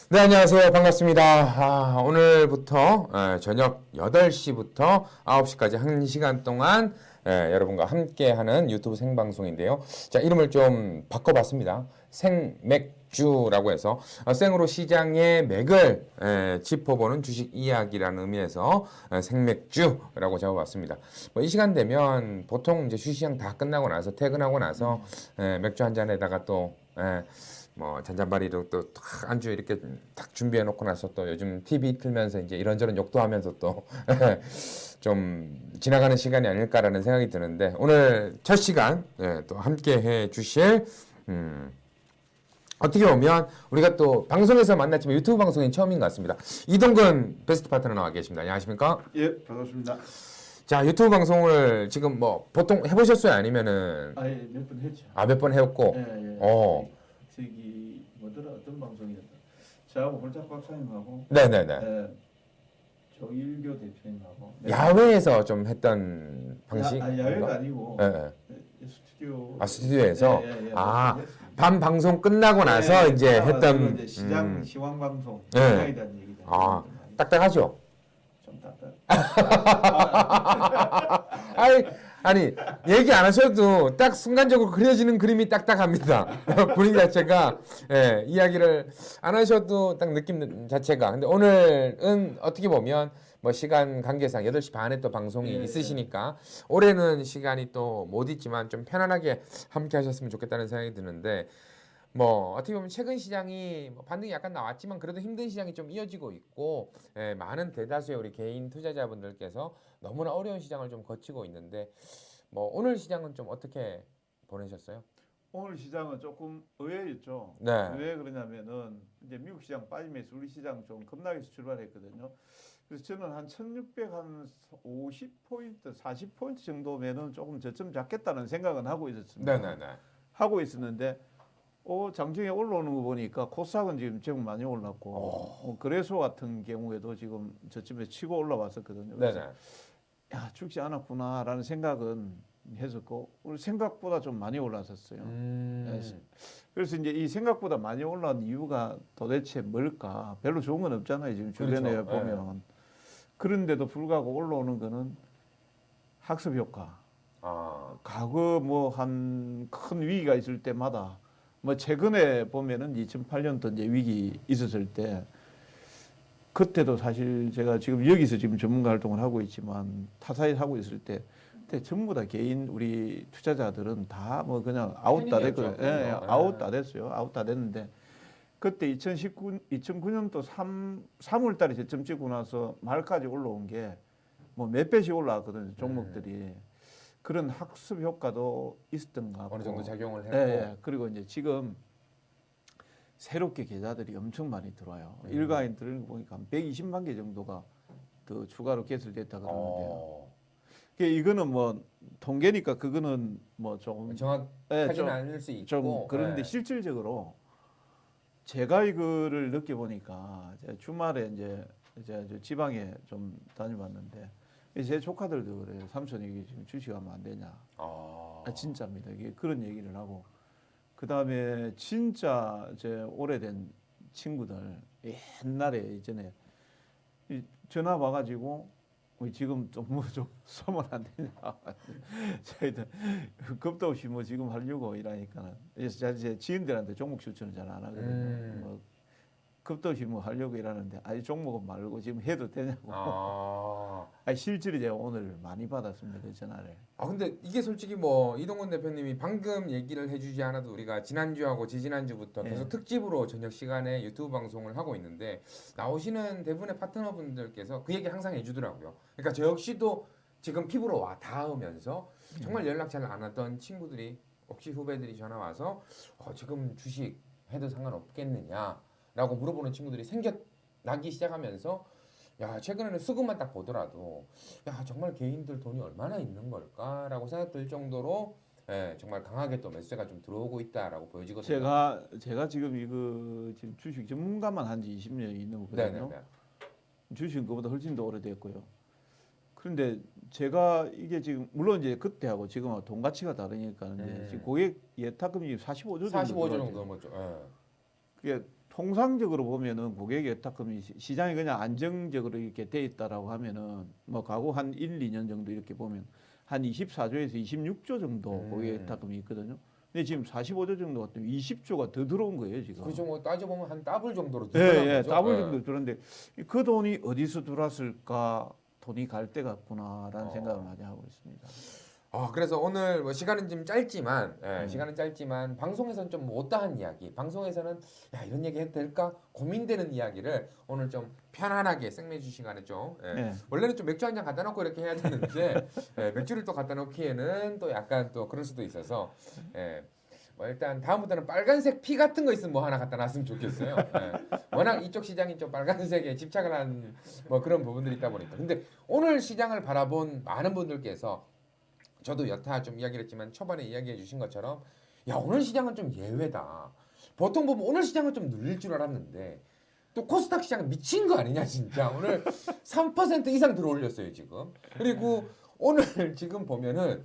네, 안녕하세요. 반갑습니다. 오늘부터 저녁 8시부터 9시까지 1시간 동안 여러분과 함께하는 유튜브 생방송인데요. 자, 이름을 좀 바꿔봤습니다. 생맥주라고 해서 생으로 시장의 맥을 짚어보는 주식 이야기라는 의미에서 생맥주라고 적어봤습니다. 뭐 이 시간 되면 보통 이제 주시장 다 끝나고 나서 퇴근하고 나서 맥주 한 잔에다가 또 뭐 잔잔바리로 또 탁 안주 이렇게 딱 준비해 놓고 나서 또 요즘 TV 틀면서 이제 이런저런 욕도 하면서 또 좀 지나가는 시간이 아닐까라는 생각이 드는데 오늘 첫 시간 또 함께 해 주실 어떻게 보면 우리가 또 방송에서 만났지만 유튜브 방송이 처음인 것 같습니다. 이동근 베스트 파트너 나와 계십니다. 안녕하십니까? 예, 반갑습니다. 자, 유튜브 방송을 지금 뭐 보통 해보셨어요? 아니면은 아예 몇 번 했죠. 몇 번 해왔고 예, 어. 저기 뭐더라 어떤 방송이었다. 저하고 홀짝 박사님하고 네네네. 조일교 대표님하고 야외에서 좀 했던 방식? 야외가 아니고 스튜디오. 스튜디오에서? 예, 밤 방송 끝나고 나서 이제 했던 이제 시장 시황 방송 네. 시장에 대한 얘기들. 딱딱하죠? 좀 딱딱. 아니 얘기 안 하셔도 딱 순간적으로 그려지는 그림이 딱딱합니다. 분위기 자체가 이야기를 안 하셔도 딱 느낌 자체가. 근데 오늘은 어떻게 보면 뭐 시간 관계상 8시 반에 또 방송이 있으시니까 올해는 시간이 또 못 있지만 좀 편안하게 함께 하셨으면 좋겠다는 생각이 드는데 뭐 어떻게 보면 최근 시장이 뭐 반등이 약간 나왔지만 그래도 힘든 시장이 좀 이어지고 있고 많은 대다수의 우리 개인 투자자분들께서 너무나 어려운 시장을 좀 거치고 있는데 뭐 오늘 시장은 좀 어떻게 보내셨어요? 오늘 시장은 조금 의외였죠. 네. 왜 그러냐면은 이제 미국 시장 빠지면서 우리 시장 좀 급락해서 출발했거든요. 그래서 저는 한 1650포인트, 40포인트 정도면은 조금 저점 잡겠다는 생각은 하고 있었습니다. 네네네. 하고 있었는데 장중에 올라오는 거 보니까 코스닥은 지금 제법 많이 올랐고 거래소 같은 경우에도 지금 저쯤에 치고 올라왔었거든요. 그래서 네네. 야, 죽지 않았구나라는 생각은 했었고 오늘 생각보다 좀 많이 올랐었어요. 그래서 이제 이 생각보다 많이 올라온 이유가 도대체 뭘까? 별로 좋은 건 없잖아요. 지금 주변에 그렇죠. 보면. 그런데도 불구하고 올라오는 거는 학습 효과. 과거 뭐 한 큰 위기가 있을 때마다 뭐 최근에 보면은 2008년도 이제 위기 있었을 때 그때도 사실 제가 지금 여기서 지금 전문가 활동을 하고 있지만 타사에 하고 있을 때 그때 전부 다 개인 우리 투자자들은 다 뭐 그냥 아웃 다 됐거든요. 아웃 다 됐어요. 아웃 다 됐는데 그때 2009년도 3월 달에 저점 찍고 나서 말까지 올라온 게 뭐 몇 배씩 올라왔거든요. 종목들이. 그런 학습 효과도 있었던 것 같고 어느 정도 작용을 했고 그리고 이제 지금 새롭게 계좌들이 엄청 많이 들어와요. 일가인 들은 거 보니까 한 120만 개 정도가 더 추가로 개설됐다 그러는데요. 이거는 뭐 통계니까 그거는 뭐 조금 정확하지는 않을 수 있고 좀 그런데 실질적으로 제가 이거를 느껴보니까 주말에 이제 저 지방에 좀 다녀봤는데 제 조카들도 그래요. 삼촌이 이게 지금 주식하면 안 되냐. 진짜입니다. 이게 그런 얘기를 하고 그 다음에 진짜 제 오래된 친구들 옛날에 이전에 전화 와가지고 지금 좀 뭐 좀 쏘면 안 되냐. 저희들 겁도 없이 뭐 지금 하려고 이러니까는 그래서 제 지인들한테 종목 추천을 잘 안 하거든요. 뭐 겁도 없이 뭐 하려고 이러는데 아니 종목은 말고 지금 해도 되냐고. 실제로 제가 오늘 많이 받았습니다. 그 전화를. 근데 이게 솔직히 뭐 이동근 대표님이 방금 얘기를 해주지 않아도 우리가 지난주하고 지지난주부터 계속 특집으로 저녁 시간에 유튜브 방송을 하고 있는데 나오시는 대부분의 파트너분들께서 그 얘기 항상 해주더라고요. 그러니까 저 역시도 지금 피부로 와 닿으면서 정말 연락 잘 안 왔던 친구들이 혹시 후배들이 전화 와서 지금 주식 해도 상관없겠느냐라고 물어보는 친구들이 생겨나기 시작하면서 야, 최근에는 수급만 딱 보더라도 야, 정말 개인들 돈이 얼마나 있는 걸까라고 생각될 정도로 정말 강하게 또 매수세가 좀 들어오고 있다라고 보여지거든요. 제가 지금 이거 지금 주식 전문가만 한 지 20년이 넘었거든요. 주식은 그보다 훨씬 더 오래됐고요. 그런데 제가 이게 지금 물론 이제 그때하고 지금하고 돈 가치가 다르니까 지금 고객 예탁금이 45조 정도 45조 정도 넘었죠. 그게 통상적으로 보면은 고객 예탁금이 시장이 그냥 안정적으로 이렇게 돼 있다라고 하면은 뭐 과거 한 1, 2년 정도 이렇게 보면 한 24조에서 26조 정도 고객 예탁금이 있거든요. 근데 지금 45조 정도 같으면 20조가 더 들어온 거예요, 지금. 그죠. 뭐 따져보면 한 더블 정도로 예, 늘어난 예, 거죠. 더블 예. 정도 들었는데 그 돈이 어디서 들어왔을까? 돈이 갈 데 같구나라는 생각을 많이 하고 있습니다. 그래서 오늘 뭐 시간은 좀 짧지만, 네. 시간은 짧지만 방송에서는 좀 못다한 이야기, 방송에서는 야 이런 얘기 해도 될까 고민되는 이야기를 오늘 좀 편안하게 생매주 시간에 좀 네. 원래는 좀 맥주 한 잔 갖다 놓고 이렇게 해야 되는데 맥주를 또 갖다 놓기에는 또 약간 또 그럴 수도 있어서 뭐 일단 다음부터는 빨간색 피 같은 거 있으면 뭐 하나 갖다 놨으면 좋겠어요. 워낙 이쪽 시장이 좀 빨간색에 집착을 한 뭐 그런 부분들이 있다 보니까. 근데 오늘 시장을 바라본 많은 분들께서 저도 여타 좀 이야기를 했지만 초반에 이야기해 주신 것처럼 야 오늘 시장은 좀 예외다. 보통 보면 오늘 시장은 좀 눌릴 줄 알았는데 또 코스닥 시장은 미친 거 아니냐 진짜. 오늘 3% 이상 들어올렸어요 지금. 그리고 오늘 지금 보면은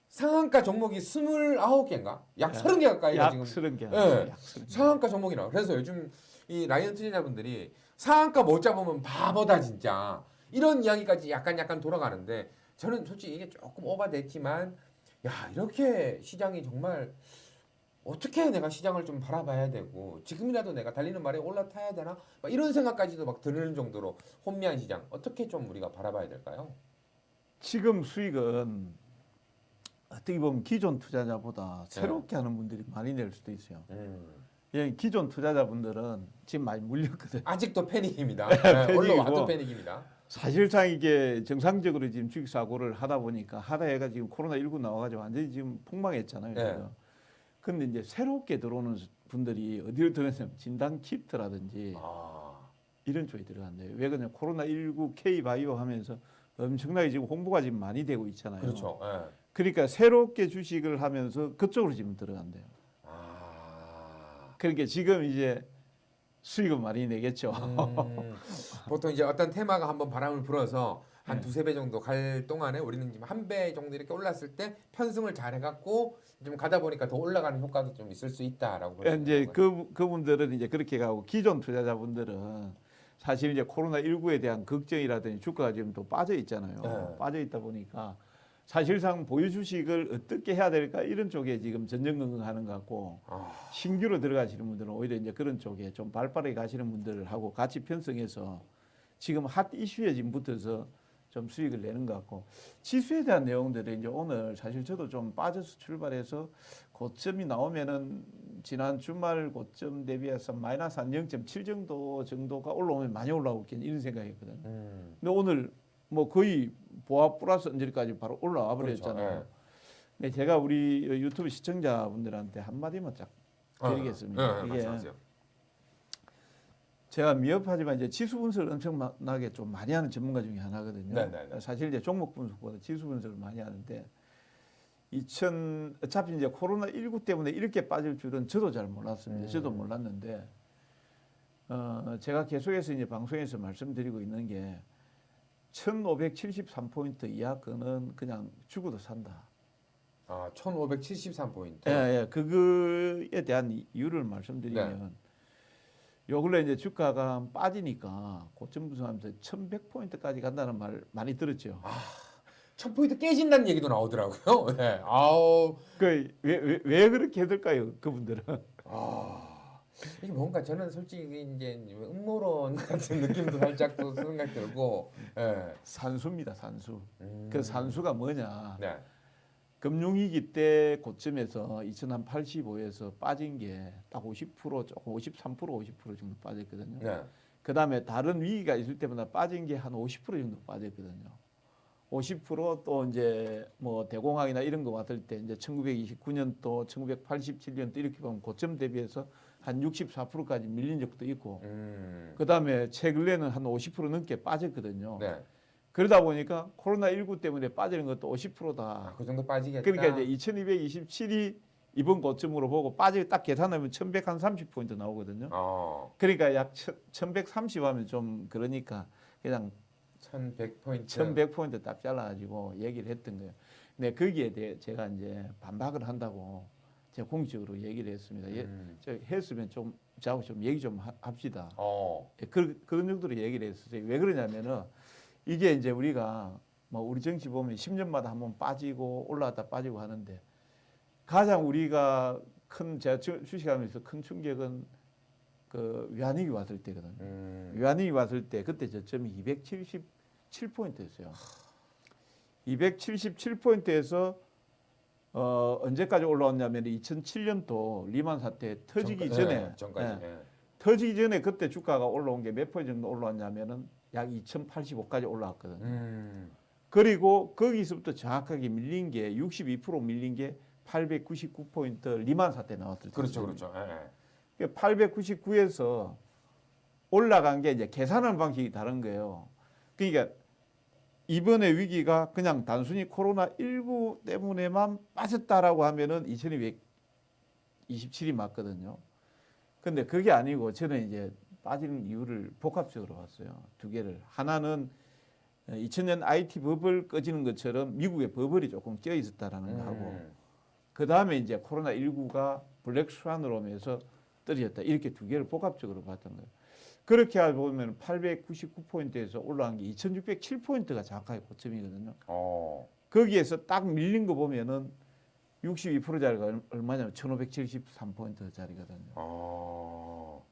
상한가 종목이 29개인가? 약 30개 가까이가 약 지금 30개. 예, 약 30개. 상한가 종목이 나와. 그래서 요즘 이 라이언 투자자분들이 상한가 못 잡으면 바보다 진짜. 이런 이야기까지 약간 돌아가는데 저는 솔직히 이게 조금 오바됐지만 야 이렇게 시장이 정말 어떻게 내가 시장을 좀 바라봐야 되고 지금이라도 내가 달리는 말에 올라타야 되나 막 이런 생각까지도 막 드는 정도로 혼미한 시장 어떻게 좀 우리가 바라봐야 될까요? 지금 수익은 어떻게 보면 기존 투자자보다 새롭게 하는 분들이 많이 낼 수도 있어요. 예, 기존 투자자분들은 지금 많이 물렸거든요. 아직도 패닉입니다. 패닉이고. 올라와도 패닉입니다. 사실상 이게 정상적으로 지금 주식 사고를 하다 보니까 하다 얘가 지금 코로나19 나와가지고 완전히 지금 폭망했잖아요. 지금. 근데 이제 새롭게 들어오는 분들이 어디로 들어가냐면 진단 키트라든지 이런 쪽에 들어간대요. 왜 그러냐 코로나19 K바이오 하면서 엄청나게 지금 홍보가 지금 많이 되고 있잖아요. 그렇죠. 그러니까 새롭게 주식을 하면서 그쪽으로 지금 들어간대요. 그러니까 지금 이제 수익은 많이 내겠죠. 보통 이제 어떤 테마가 한번 바람을 불어서 한 네. 두세 배 정도 갈 동안에 우리는 지금 한 배 정도 이렇게 올랐을 때 편승을 잘 해갖고 좀 가다 보니까 더 올라가는 효과도 좀 있을 수 있다라고 볼 수 있는 이제 거고요. 그분들은 이제 그렇게 가고 기존 투자자분들은 사실 이제 코로나19에 대한 걱정이라든지 주가가 지금 또 빠져 있잖아요. 네. 빠져 있다 보니까 사실상 보유 주식을 어떻게 해야 될까 이런 쪽에 지금 전전긍긍하는 것 같고 신규로 들어가시는 분들은 오히려 이제 그런 쪽에 좀 발빠르게 가시는 분들하고 같이 편성해서 지금 핫 이슈에 지금 붙어서 좀 수익을 내는 것 같고 지수에 대한 내용들이 이제 오늘 사실 저도 좀 빠져서 출발해서 고점이 나오면은 지난 주말 고점 대비해서 마이너스 한 0.7 정도가 올라오면 많이 올라오겠네 이런 생각이었거든요. 근데 오늘 뭐 거의 보합 플러스 언저리까지 바로 올라와 버렸잖아요. 그렇죠. 근데 제가 우리 유튜브 시청자분들한테 한마디만 쫙 드리겠습니다. 이게 말씀하세요. 제가 미흡하지만 이제 지수 분석을 엄청나게 좀 많이 하는 전문가 중에 하나거든요. 네네네. 사실 이제 종목 분석보다 지수 분석을 많이 하는데 어차피 이제 코로나19 때문에 이렇게 빠질 줄은 저도 잘 몰랐습니다. 저도 몰랐는데 제가 계속해서 이제 방송에서 말씀드리고 있는 게 1573포인트 이하 거는 그냥 죽어도 산다. 1573포인트. 예, 그거에 대한 이유를 말씀드리면 요 근래 이제 주가가 빠지니까 고점 분석하면서 1100포인트까지 간다는 말 많이 들었죠. 1000포인트 깨진다는 얘기도 나오더라고요. 네. 아우. 왜 그렇게 해둘까요, 그분들은? 이게 뭔가 저는 솔직히 이제 음모론 같은 느낌도 살짝 또 생각 들고. 산수입니다, 산수. 그 산수가 뭐냐? 네. 금융위기 때 고점에서 2085에서 빠진 게 딱 50% 조금 53% 50% 정도 빠졌거든요. 네. 그 다음에 다른 위기가 있을 때마다 빠진 게 한 50% 정도 빠졌거든요. 50%또 이제 뭐 대공황이나 이런 거 왔을 때 이제 1929년도, 1987년도 이렇게 보면 고점 대비해서 한 64%까지 밀린 적도 있고, 그 다음에 최근에는 한 50% 넘게 빠졌거든요. 네. 그러다 보니까 코로나19 때문에 빠지는 것도 50%다. 그 정도 빠지겠다. 그러니까 이제 2227이 이번 고점으로 보고 빠지게 딱 계산하면 1130포인트 나오거든요. 그러니까 약 1130 하면 좀 그러니까 그냥 1100포인트. 1100포인트 딱 잘라가지고 얘기를 했던 거예요. 근데 거기에 대해 제가 이제 반박을 한다고 제가 공식적으로 얘기를 했습니다. 저 했으면 좀 저하고 좀 얘기 좀 합시다. 예, 그런 정도로 얘기를 했어요. 왜 그러냐면은 이게 이제 우리가 뭐 우리 정치 보면 10년마다 한번 빠지고 올라갔다 빠지고 하는데 가장 우리가 제가 주식하면서 큰 충격은 그 외환위기 왔을 때거든요. 외환위기 왔을 때 그때 저점이 277포인트였어요. 277포인트에서 언제까지 올라왔냐면 2007년도 리만 사태 터지기 전에 전까지. 터지기 전에 그때 주가가 올라온 게 몇 포인트 정도 올라왔냐면은 약 2085까지 올라왔거든요. 그리고 거기서부터 정확하게 밀린 게 62% 밀린 게 899포인트 리만 사태 나왔을 때. 그렇죠. 899에서 올라간 게 이제 계산하는 방식이 다른 거예요. 그러니까 이번에 위기가 그냥 단순히 코로나19 때문에만 빠졌다라고 하면은 2227이 맞거든요. 근데 그게 아니고 저는 이제 빠지는 이유를 복합적으로 봤어요. 두 개를. 하나는 2000년 IT 버블 꺼지는 것처럼 미국의 버블이 조금 껴 있었다라는 거 하고 그 다음에 이제 코로나19가 블랙스완으로 오면서 떨어졌다. 이렇게 두 개를 복합적으로 봤던 거예요. 그렇게 보면 899포인트에서 올라간 게 2607포인트가 정확하게 고점이거든요. 거기에서 딱 밀린 거 보면은 62%짜리가 얼마냐면 1573포인트짜리거든요.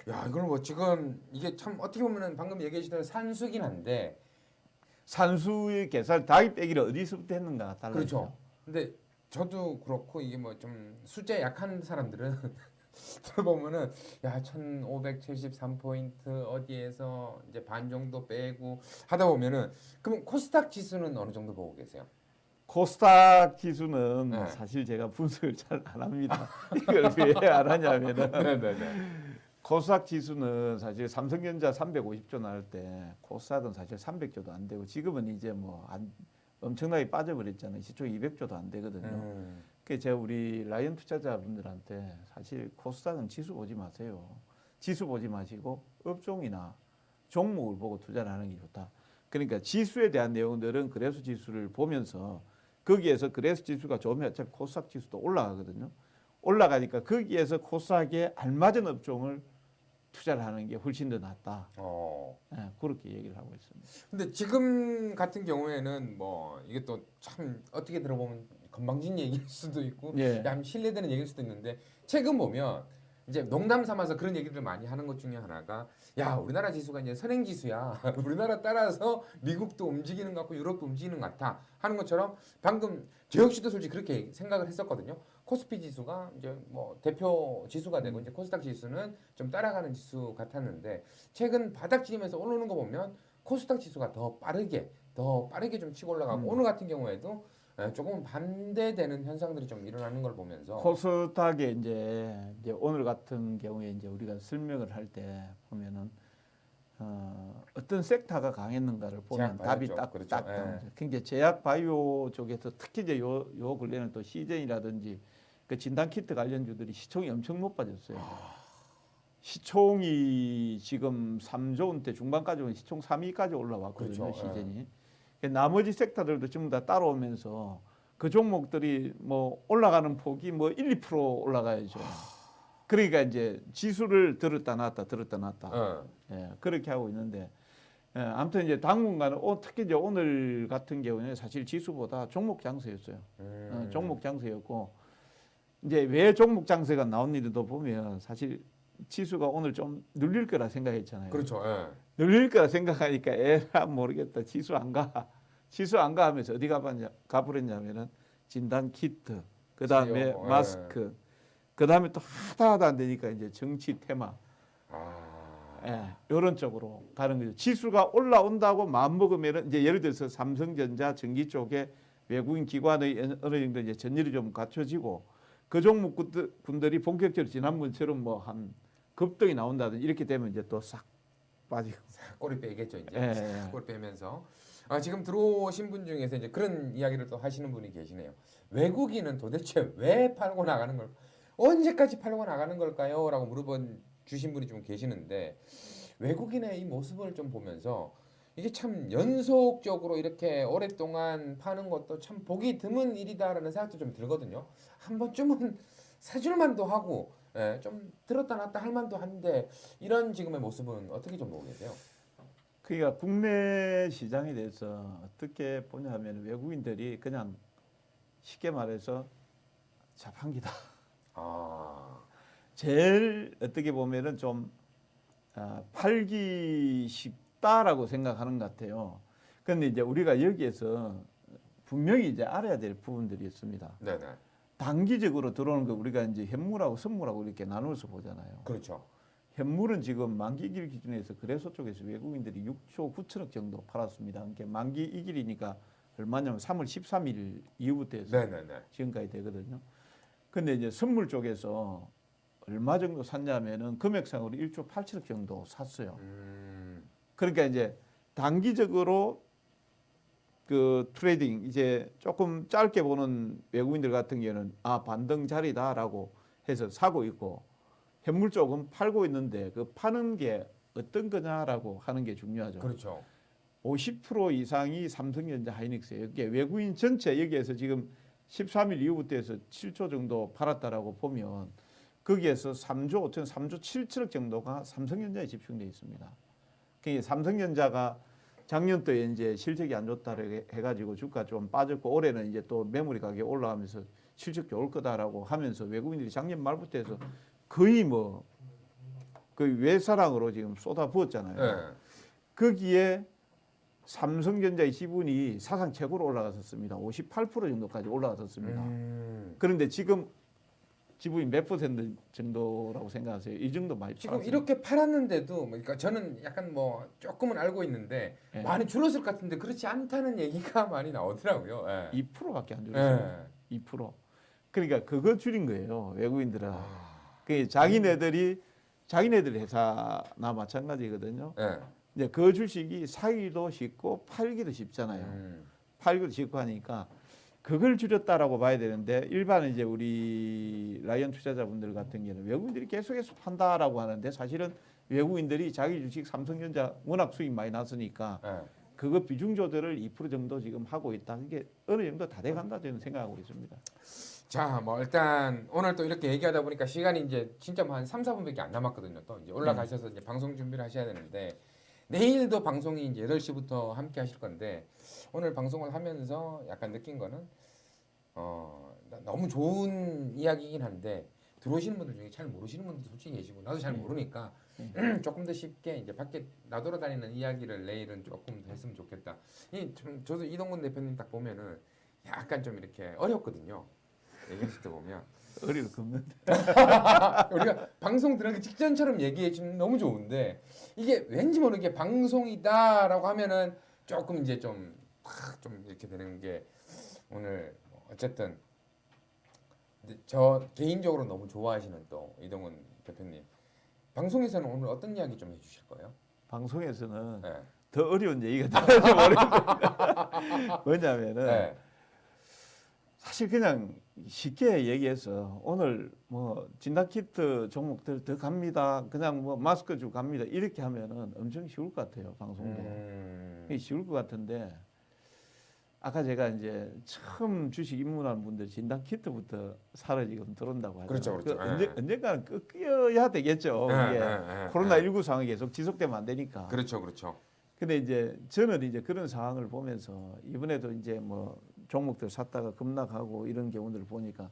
야, 이걸 뭐 지금 이게 참 어떻게 보면은 방금 얘기해 주신 산수긴 한데 산수의 계산 다이 빼기를 어디서부터 했는가가 달라요. 그렇죠. 근데 저도 그렇고 이게 뭐 좀 숫자 약한 사람들은 들어보면은 야 1573포인트 어디에서 이제 반 정도 빼고 하다 보면은 그럼 코스닥 지수는 어느 정도 보고 계세요? 코스닥 지수는 네. 사실 제가 분석을 잘 안 합니다. 이걸 왜 안 하냐면은 코스닥 지수는 사실 삼성전자 350조 나올 때 코스닥은 사실 300조도 안 되고 지금은 이제 뭐 엄청나게 빠져버렸잖아요. 시총 200조도 안 되거든요. 그래서 제가 우리 라이언 투자자분들한테 사실 코스닥은 지수 보지 마세요. 지수 보지 마시고 업종이나 종목을 보고 투자를 하는 게 좋다. 그러니까 지수에 대한 내용들은 그래서 지수를 보면서 거기에서 그래서 지수가 좋으면 어차피 코스닥 지수도 올라가거든요. 올라가니까 거기에서 코스닥에 알맞은 업종을 투자를 하는 게 훨씬 더 낫다. 네, 그렇게 얘기를 하고 있습니다. 근데 지금 같은 경우에는 뭐 이게 또 참 어떻게 들어보면 건방진 얘기일 수도 있고 예. ям 신뢰되는 얘기일 수도 있는데 최근 보면 이제 농담 삼아서 그런 얘기를 많이 하는 것 중에 하나가 야 우리나라 지수가 이제 선행 지수야 우리나라 따라서 미국도 움직이는 것 같고 유럽도 움직이는 것 같아 하는 것처럼 방금 저 역시도 솔직히 그렇게 생각을 했었거든요. 코스피 지수가 이제 뭐 대표 지수가 되고 이제 코스닥 지수는 좀 따라가는 지수 같았는데 최근 바닥 지면서 올라오는 거 보면 코스닥 지수가 더 빠르게 좀 치고 올라가고 오늘 같은 경우에도 조금 반대되는 현상들이 좀 일어나는 걸 보면서 코스닥에 이제 오늘 같은 경우에 이제 우리가 설명을 할 때 보면은 어떤 섹터가 강했는가를 보면 답이 제약 바이오죠. 딱 그렇죠. 나오죠. 굉장히 제약 바이오 쪽에서 특히 이제 요 근래는 또 시젠이라든지 그 진단 키트 관련주들이 시총이 엄청 높아졌어요. 시총이 지금 3조 원대 중반까지 오면 시총 3위까지 올라왔거든요. 그렇죠. 시젠이. 나머지 섹터들도 전부 다 따라오면서 그 종목들이 뭐 올라가는 폭이 뭐 1, 2% 올라가야죠. 그러니까 이제 지수를 들었다 놨다. 예, 그렇게 하고 있는데 아무튼 이제 당분간은 특히 이제 오늘 같은 경우는 사실 지수보다 종목 장세였어요. 종목 장세였고 이제 왜 종목 장세가 나온 일도 보면 사실 지수가 오늘 좀 눌릴 거라 생각했잖아요. 그렇죠. 눌릴 거라 생각하니까 에라 모르겠다. 지수 안 가 하면서 어디 가버렸냐면은 진단 키트, 그 다음에 치료, 마스크, 그 다음에 또 하다 안 되니까 이제 정치 테마, 이런 쪽으로 가는 거죠. 지수가 올라온다고 마음 먹으면은 이제 예를 들어서 삼성전자 전기 쪽에 외국인 기관의 어느 정도 이제 전율이 좀 갖춰지고 그 종목군들이 본격적으로 지난번처럼 뭐 한 급등이 나온다든지 이렇게 되면 이제 또 싹 빠지고 꼬리 빼겠죠 이제. 꼬리 빼면서 지금 들어오신 분 중에서 이제 그런 이야기를 또 하시는 분이 계시네요. 외국인은 도대체 왜 팔고 나가는 걸 언제까지 팔고 나가는 걸까요? 라고 물어본 주신 분이 좀 계시는데 외국인의 이 모습을 좀 보면서 이게 참 연속적으로 이렇게 오랫동안 파는 것도 참 보기 드문 일이다라는 생각도 좀 들거든요. 한 번쯤은 사줄 만도 하고 좀 들었다 놨다 할 만도 한데 이런 지금의 모습은 어떻게 좀 보고 계세요? 그러니까 국내 시장에 대해서 어떻게 보냐면 외국인들이 그냥 쉽게 말해서 자판기다. 아, 제일 어떻게 보면은 좀 팔기 쉽다라고 생각하는 것 같아요. 그런데 이제 우리가 여기에서 분명히 이제 알아야 될 부분들이 있습니다. 네네. 단기적으로 들어오는 거 우리가 이제 현물하고 선물하고 이렇게 나눠서 보잖아요. 그렇죠. 현물은 지금 만기 이길 기준에서 거래소 쪽에서 외국인들이 6조 9천억 정도 팔았습니다. 그러니까 만기 이길이니까 얼마냐면 3월 13일 이후부터 해서 네네네. 지금까지 되거든요. 근데 이제 선물 쪽에서 얼마 정도 샀냐면은 금액상으로 1조 8천억 정도 샀어요. 그러니까 이제 단기적으로 그 트레이딩 이제 조금 짧게 보는 외국인들 같은 경우는 반등 자리다라고 해서 사고 있고 현물 쪽은 팔고 있는데 그 파는 게 어떤 거냐라고 하는 게 중요하죠. 그렇죠. 50% 이상이 삼성전자 하이닉스예요. 이게 외국인 전체 여기에서 지금 13일 이후부터 해서 7조 정도 팔았다라고 보면 거기에서 3조 5천, 3조 7천억 정도가 삼성전자에 집중되어 있습니다. 그러니까 삼성전자가 작년도에 이제 실적이 안 좋다 해가지고 주가 좀 빠졌고 올해는 이제 또 메모리 가격이 올라가면서 실적 좋을 거다라고 하면서 외국인들이 작년 말부터 해서 거의 뭐 거의 외사랑으로 지금 쏟아 부었잖아요. 네. 거기에 삼성전자의 지분이 사상 최고로 올라갔었습니다. 58% 정도까지 올라갔었습니다. 그런데 지금 지분이 몇 퍼센트 정도라고 생각하세요? 이 정도 많이 지금 팔았어요. 이렇게 팔았는데도 뭐 그러니까 저는 약간 뭐 조금은 알고 있는데 네. 많이 줄었을 것 같은데 그렇지 않다는 얘기가 많이 나오더라고요. 2%밖에 안 줄었어요. 2%. 그러니까 그거 줄인 거예요. 외국인들은. 그 자기네들 회사나 마찬가지거든요. 이제 그 주식이 사기도 쉽고 팔기도 쉽잖아요. 팔기도 쉽고 하니까 그걸 줄였다라고 봐야 되는데 일반은 이제 우리 라이언 투자자분들 같은 경우는 외국인들이 계속해서 판다라고 하는데 사실은 외국인들이 자기 주식 삼성전자 워낙 수익 많이 났으니까 그거 비중 조절을 2% 정도 지금 하고 있다. 이게 어느 정도 다 돼간다 저는 생각하고 있습니다. 자, 뭐 일단 오늘 또 이렇게 얘기하다 보니까 시간이 이제 진짜 뭐 한 3, 4분밖에 안 남았거든요. 또 이제 올라가셔서 이제 방송 준비를 하셔야 되는데 내일도 방송이 이제 8시부터 함께 하실 건데 오늘 방송을 하면서 약간 느낀 거는 너무 좋은 이야기이긴 한데 들어오시는 분들 중에 잘 모르시는 분들도 솔직히 계시고 나도 잘 모르니까 조금 더 쉽게 이제 밖에 나돌아다니는 이야기를 내일은 조금 더 했으면 좋겠다. 저도 이동근 대표님 딱 보면은 약간 좀 이렇게 어렵거든요. 얘기하실 때 보면 어리를 긋는데. 우리가 방송 들어가기 직전처럼 얘기해 주면 너무 좋은데 이게 왠지 모르게 방송이다라고 하면은 조금 이제 좀 이렇게 되는 게 오늘 어쨌든 저 개인적으로 너무 좋아하시는 또 이동훈 대표님 방송에서는 오늘 어떤 이야기 좀 해주실 거예요? 방송에서는 네. 더 어려운 얘기가 나올지 모르겠는데 뭐냐면은 사실 그냥 쉽게 얘기해서 오늘 뭐 진단키트 종목들 더 갑니다. 그냥 뭐 마스크 주고 갑니다. 이렇게 하면은 엄청 쉬울 것 같아요. 방송도. 쉬울 것 같은데 아까 제가 이제 처음 주식 입문하는 분들 진단키트부터 사러 지금 들어온다고 하죠. 그렇죠, 그렇죠. 언젠가는 끄여야 되겠죠. 이게 코로나19 상황이 계속 지속되면 안 되니까. 그렇죠, 그렇죠. 근데 이제 저는 이제 그런 상황을 보면서 이번에도 이제 뭐 종목들 샀다가 급락하고 이런 경우들을 보니까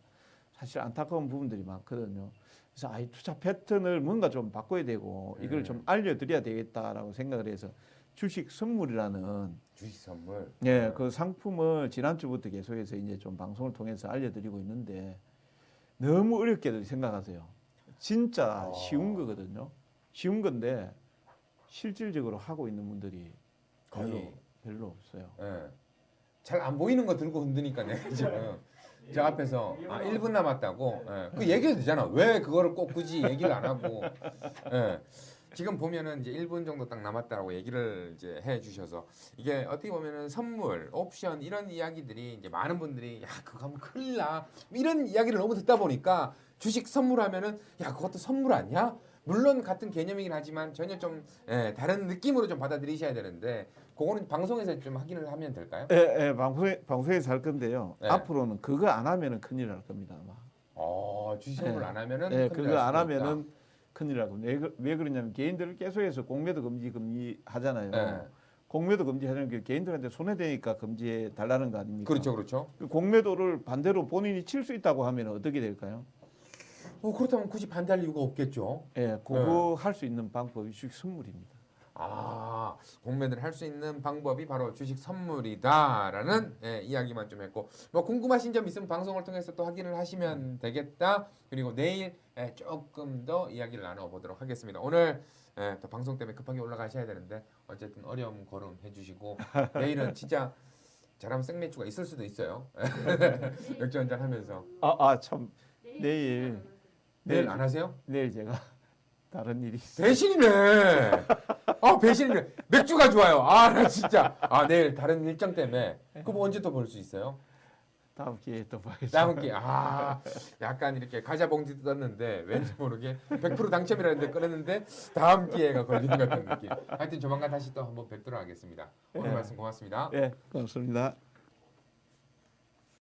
사실 안타까운 부분들이 많거든요. 그래서 투자 패턴을 뭔가 좀 바꿔야 되고 이걸 좀 알려드려야 되겠다라고 생각을 해서 주식 선물이라는 주식 선물. 그 상품을 지난주부터 계속해서 이제 좀 방송을 통해서 알려드리고 있는데 너무 어렵게들 생각하세요. 진짜 쉬운 거거든요. 쉬운 건데 실질적으로 하고 있는 분들이 별로 없어요. 잘 안 보이는 거 들고 흔드니까 내가 지금 저 앞에서 1분 남았다고 그 얘기해도 되잖아. 왜 그거를 꼭 굳이 얘기를 안 하고 지금 보면은 이제 1분 정도 딱 남았다라고 얘기를 이제 해 주셔서 이게 어떻게 보면은 선물, 옵션 이런 이야기들이 이제 많은 분들이 야 그거 하면 큰일 나 이런 이야기를 너무 듣다 보니까 주식 선물하면은 야 그것도 선물 아니야? 물론 같은 개념이긴 하지만 전혀 좀 다른 느낌으로 좀 받아들이셔야 되는데 그거는 방송에서 좀 확인을 하면 될까요? 방송에서 할 건데요. 네. 앞으로는 그거 안 하면은 큰일 날 겁니다. 아마. 주식 선물 안 하면은 네, 큰일 그거 날 안 수도 있다. 하면은 큰일 날 겁니다. 왜 그러냐면 개인들을 계속해서 공매도 금지 하잖아요. 네. 공매도 금지하는 게 개인들한테 손해되니까 금지해 달라는 거 아닙니까? 그렇죠, 그렇죠. 그 공매도를 반대로 본인이 칠 수 있다고 하면 어떻게 될까요? 그렇다면 굳이 반대할 이유가 없겠죠. 예, 그거 할 수 있는 방법이 주식 선물입니다. 공매를 할 수 있는 방법이 바로 주식 선물이다라는 이야기만 좀 했고, 뭐 궁금하신 점 있으면 방송을 통해서 또 확인을 하시면 되겠다. 그리고 내일 조금 더 이야기를 나눠보도록 하겠습니다. 오늘 또 방송 때문에 급하게 올라가셔야 되는데 어쨌든 어려움 걸음 해주시고 내일은 진짜 잘하면 생매추가 있을 수도 있어요. 맥주 한잔 하면서. 참 내일 내일 안 하세요? 내일 제가 다른 일이 있어요. 배신이네. 배신이네. 맥주가 좋아요. 나 진짜. 내일 다른 일정 때문에. 그럼 언제 또 볼 수 있어요? 다음 기회에 또 봐야죠. 다음 기회. 약간 이렇게 과자 봉지 뜯었는데 왠지 모르게 100% 당첨이라는데 꺼냈는데 다음 기회가 걸리는 것 같은 느낌. 하여튼 조만간 다시 또 한번 뵙도록 하겠습니다. 오늘 말씀 고맙습니다. 네, 고맙습니다.